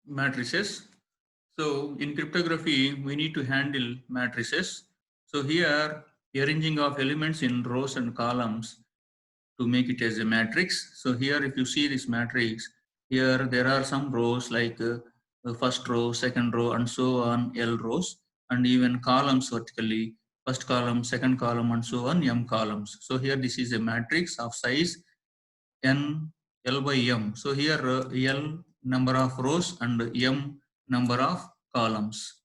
matrices. So in cryptography, we need to handle matrices. So here, arranging of elements in rows and columns to make it as a matrix. So here, if you see this matrix, here there are some rows like the first row, second row, and so on, L rows, and even columns vertically, first column, second column, and so on, M columns. So here, this is a matrix of size n L by M. So here L number of rows and M number of columns.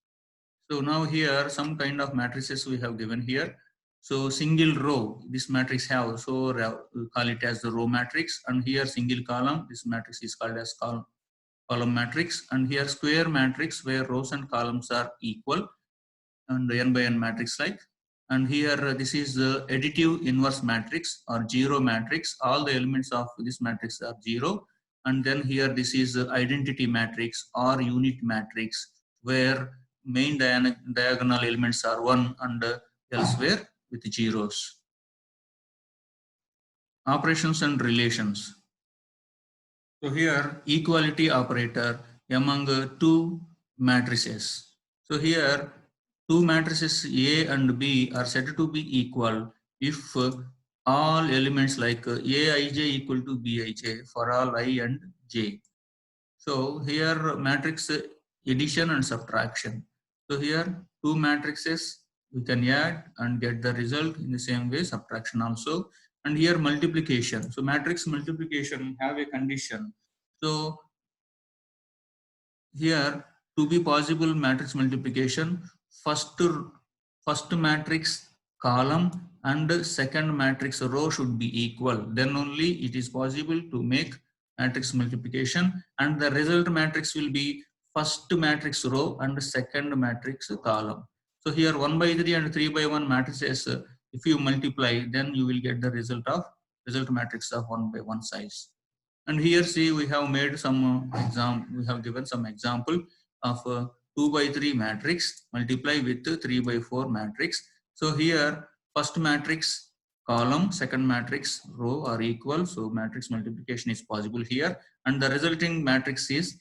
So now here some kind of matrices we have given here. So single row, this matrix have, so we call it as the row matrix, and here single column, this matrix is called as column matrix, and here square matrix where rows and columns are equal, and n by n matrix like. And here this is the additive inverse matrix or zero matrix. All the elements of this matrix are zero. And then here this is the identity matrix or unit matrix where main diagonal elements are 1 and elsewhere with zeros. Operations and relations. So here equality operator among two matrices. So here two matrices A and B are said to be equal if all elements like Aij equal to Bij for all I and j. So here matrix addition and subtraction. So here two matrices we can add and get the result in the same way, subtraction also. And here multiplication. So matrix multiplication have a condition. So here to be possible matrix multiplication, first matrix column and second matrix row should be equal. Then only it is possible to make matrix multiplication, and the result matrix will be first matrix row and second matrix column. So here 1 by 3 and 3 by 1 matrices, if you multiply, then you will get the result matrix of 1 by 1 size. And here see we have made some we have given some example of 2 by 3 matrix multiply with 3 by 4 matrix. So here first matrix column, second matrix row are equal, so matrix multiplication is possible here, and the resulting matrix is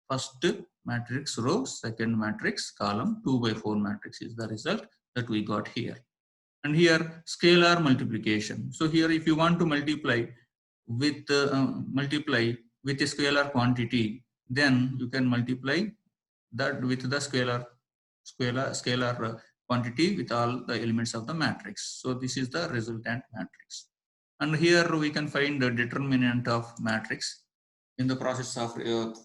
first matrix row, second matrix column, 2 by 4 matrix is the result that we got here. And here scalar multiplication. So here if you want to multiply with a scalar quantity, then you can multiply that with the scalar quantity with all the elements of the matrix. So this is the resultant matrix. And here we can find the determinant of matrix in the process of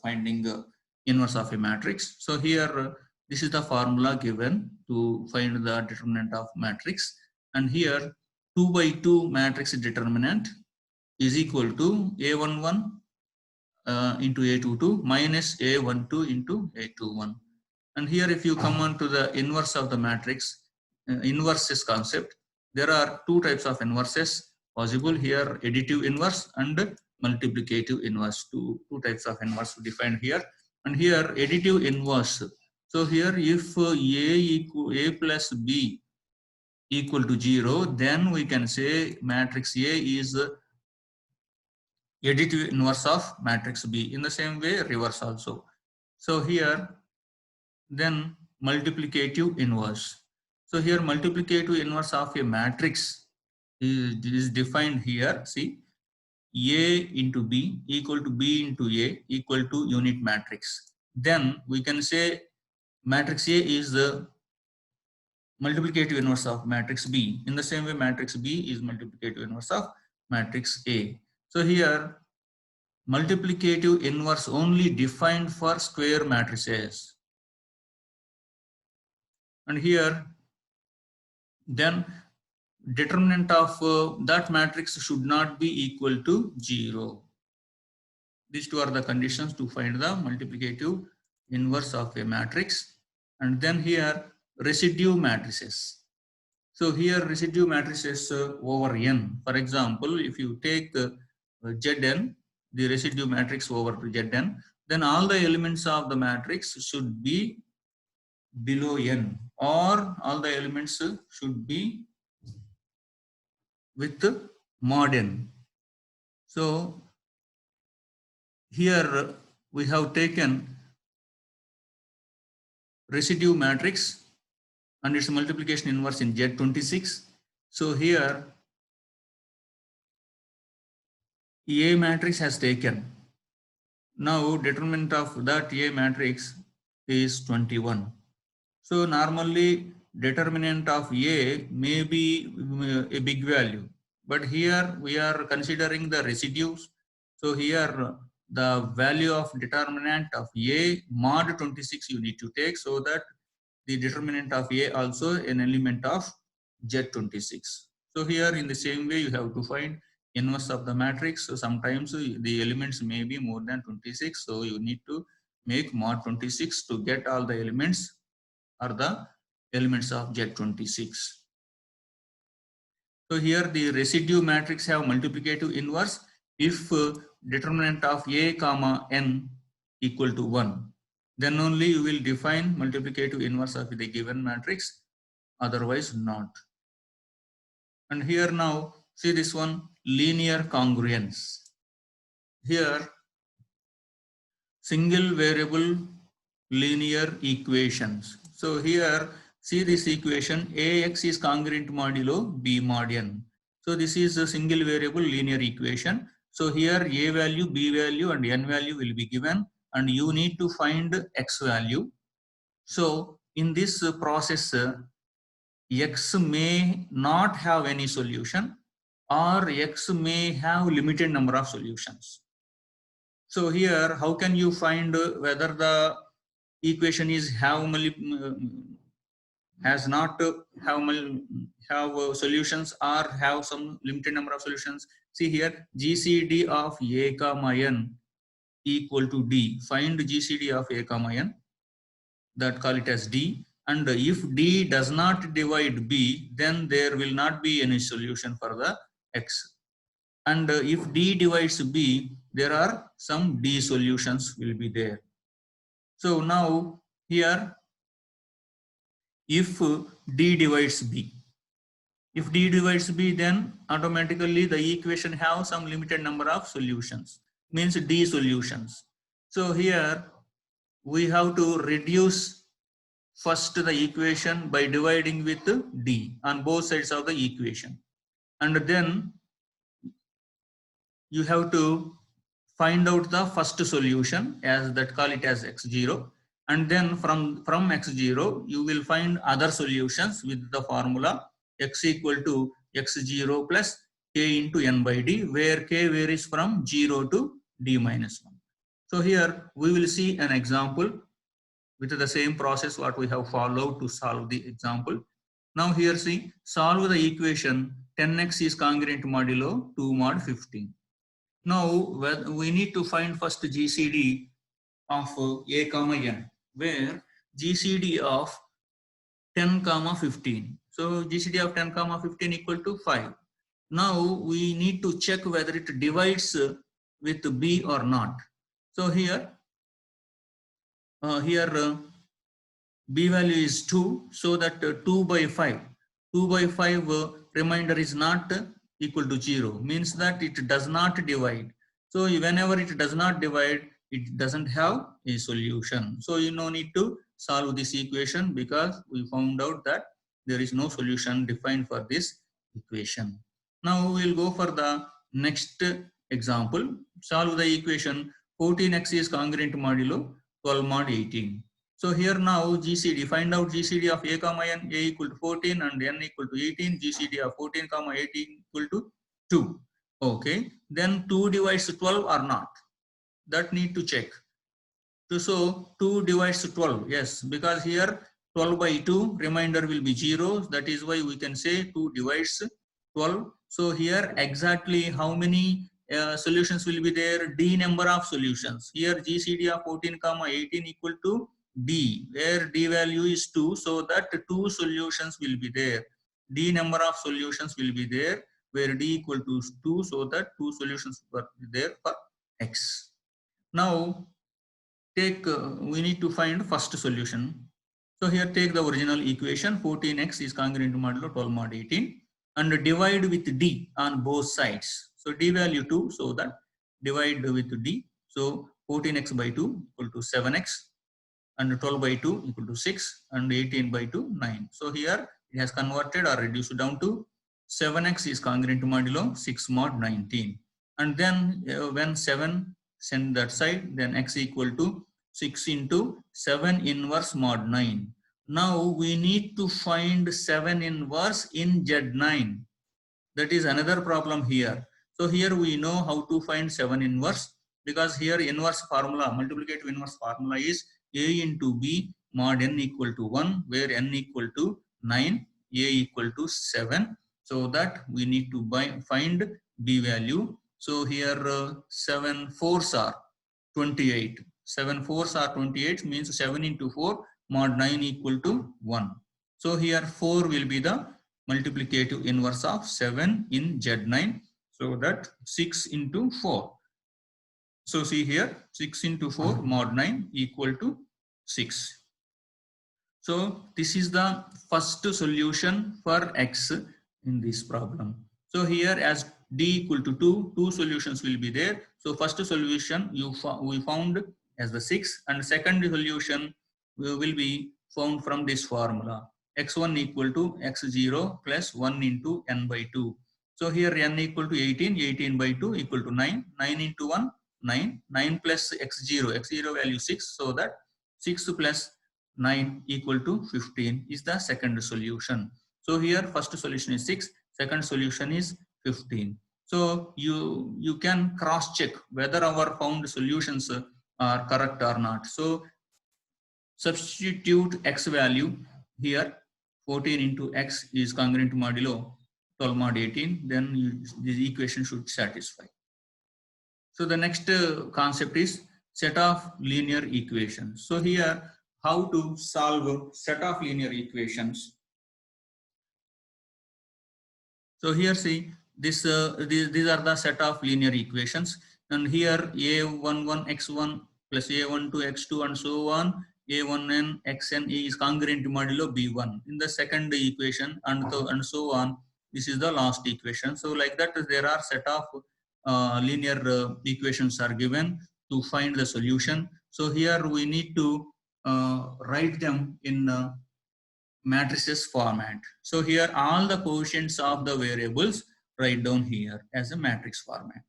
finding the inverse of a matrix. So here this is the formula given to find the determinant of matrix. And here 2 by 2 matrix determinant is equal to A11 into A22 minus A12 into A21. And here if you come on to the inverse of the matrix, inverses concept, there are two types of inverses possible here, additive inverse and multiplicative inverse, two types of inverse defined here. And here additive inverse. So here if A plus B equal to 0, then we can say matrix A is additive inverse of matrix B. In the same way, reverse also. So here, then multiplicative inverse. So here, multiplicative inverse of a matrix is defined here. See, A into B equal to B into A equal to unit matrix. Then we can say matrix A is the multiplicative inverse of matrix B. In the same way, matrix B is multiplicative inverse of matrix A. So here, multiplicative inverse only defined for square matrices. And here, then determinant of that matrix should not be equal to 0. These two are the conditions to find the multiplicative inverse of a matrix. And then here, residue matrices. So here, residue matrices over n. For example, if you take Zn, the residue matrix over to Zn, then all the elements of the matrix should be below n, or all the elements should be with mod n. So here we have taken residue matrix and its multiplication inverse in Z26. So here A matrix has taken. Now determinant of that A matrix is 21. So normally determinant of A may be a big value, but here we are considering the residues. So here the value of determinant of A mod 26 you need to take, so that the determinant of A also an element of Z26. So here in the same way you have to find inverse of the matrix. So sometimes the elements may be more than 26. So you need to make mod 26 to get all the elements or the elements of Z26. So here the residue matrix have multiplicative inverse if determinant of A comma n equal to 1. Then only you will define multiplicative inverse of the given matrix, otherwise not. And here now see this one, linear congruence. Here single variable linear equations. So here see this equation, Ax is congruent modulo B mod n. So this is a single variable linear equation. So here A value, B value and n value will be given, and you need to find x value. So in this process, x may not have any solution, or x may have limited number of solutions. So here, how can you find whether the equation is has not have solutions or have some limited number of solutions? See here, GCD of A comma n equal to D. Find GCD of A comma n, that call it as D. And if D does not divide B, then there will not be any solution for the x. And if D divides B, there are some D solutions will be there. So now here, if D divides B, if D divides B, then automatically the equation have some limited number of solutions, means D solutions. So here we have to reduce first the equation by dividing with D on both sides of the equation. And then you have to find out the first solution, as that call it as x0. And then from x0, you will find other solutions with the formula x equal to x0 plus k into n by d, where k varies from 0 to d minus 1. So here we will see an example with the same process what we have followed to solve the example. Now here see, solve the equation 10x is congruent modulo 2 mod 15. Now we need to find first GCD of A comma n, where GCD of 10 comma 15. So GCD of 10 comma 15 equal to 5. Now we need to check whether it divides with B or not. So here B value is 2, so that 2 by 5. 2 by 5 remainder is not equal to 0, means that it does not divide. So whenever it does not divide, it doesn't have a solution. So you no need to solve this equation, because we found out that there is no solution defined for this equation. Now we will go for the next example. Solve the equation 14x is congruent modulo 12 mod 18. So here now GCD, find out GCD of A comma n, A equal to 14 and n equal to 18, GCD of 14 comma 18 equal to 2. Okay, then 2 divides 12 or not, that need to check. So 2 divides 12, yes, because here 12 by 2 remainder will be 0, that is why we can say 2 divides 12. So here exactly how many solutions will be there? D number of solutions. Here GCD of 14 comma 18 equal to D, where D value is 2, so that 2 solutions will be there. D number of solutions will be there, where D equal to 2, so that 2 solutions were there for x. Now take we need to find first solution. So here take the original equation, 14x is congruent modulo 12 mod 18, and divide with D on both sides. So D value 2, so that divide with D. So 14x by 2 equal to 7x. and 12 by 2 equal to 6 and 18 by 2 9. So here it has converted or reduced down to 7x is congruent to modulo 6 mod 19. And then when 7 send that side, then x equal to 6 into 7 inverse mod 9. Now we need to find 7 inverse in Z9. That is another problem here. So here we know how to find 7 inverse, because here inverse formula, multiplicative inverse formula is A into B mod n equal to 1, where n equal to 9, A equal to 7. So that we need to find B value. So here 7 fours are 28. 7 fours are 28 means 7 into 4 mod 9 equal to 1. So here 4 will be the multiplicative inverse of 7 in Z9. So that 6 into 4. So see here 6 into 4 mod 9 equal to 6. So this is the first solution for x in this problem. So here as d equal to 2, two solutions will be there. So first solution we found as the 6, and second solution will be found from this formula. X1 equal to x0 plus 1 into n by 2. So here n equal to 18, 18 by 2 equal to 9, 9 into 1, 9, 9 plus x0, x0 value 6, so that 6 plus 9 equal to 15 is the second solution. So here first solution is 6, second solution is 15. So you can cross check whether our found solutions are correct or not. So substitute x value here, 14 into x is congruent to modulo 12 mod 18, then this equation should satisfy. So the next concept is set of linear equations. So here how to solve a set of linear equations. So here see this these are the set of linear equations, and here a11 x1 plus a12 x2 and so on, a1n xn is congruent to modulo b1 in the second equation, and so on. This is the last equation. So like that there are set of linear equations are given to find the solution. So here we need to write them in matrices format. So here all the quotients of the variables write down here as a matrix format.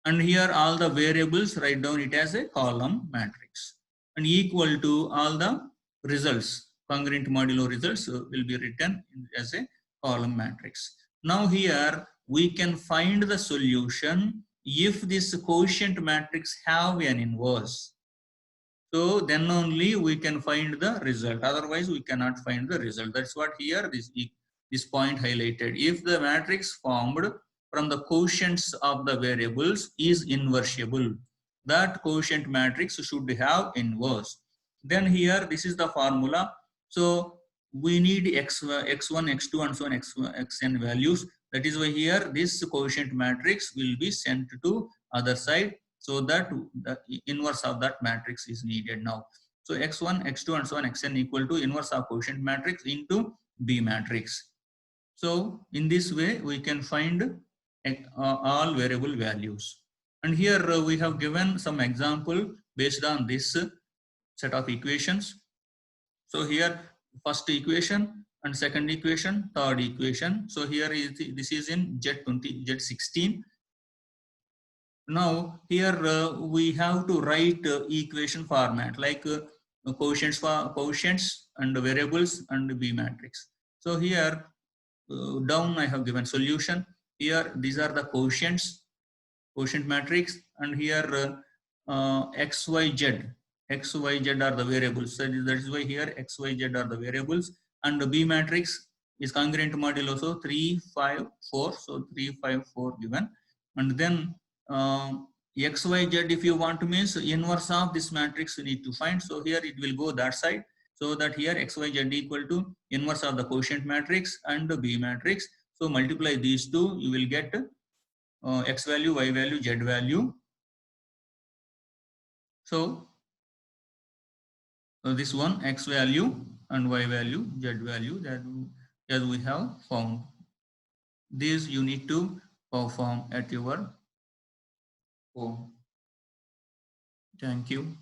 And here all the variables write down it as a column matrix. And equal to all the results, congruent modulo results will be written as a column matrix. Now here we can find the solution if this quotient matrix have an inverse. So then only we can find the result. Otherwise, we cannot find the result. That's what here this point highlighted. If the matrix formed from the quotients of the variables is inversible, that quotient matrix should have inverse. Then here, this is the formula. So we need x1, x2, and so on, xn values. That is why here this quotient matrix will be sent to other side, so that the inverse of that matrix is needed now. So x1, x2, and so on, xn equal to inverse of quotient matrix into B matrix. So in this way, we can find all variable values. And here we have given some example based on this set of equations. So here first equation and second equation, third equation. So here is this is in Z20, Z16. Now here we have to write equation format like quotients and variables and B matrix. So here down I have given solution. Here these are the quotient matrix, and here x, y, z. X, y, z are the variables. So that is why here x, y, z are the variables, and the B matrix is congruent modulo also 3, 5, 4. So 3, 5, 4 given, and then x, y, z if you want to means inverse of this matrix you need to find. So here it will go that side. So that here x, y, z equal to inverse of the quotient matrix and the B matrix. So multiply these two, you will get x value, y value, z value. So this one x value and y value, z value that we have found. These you need to perform at your home. Thank you.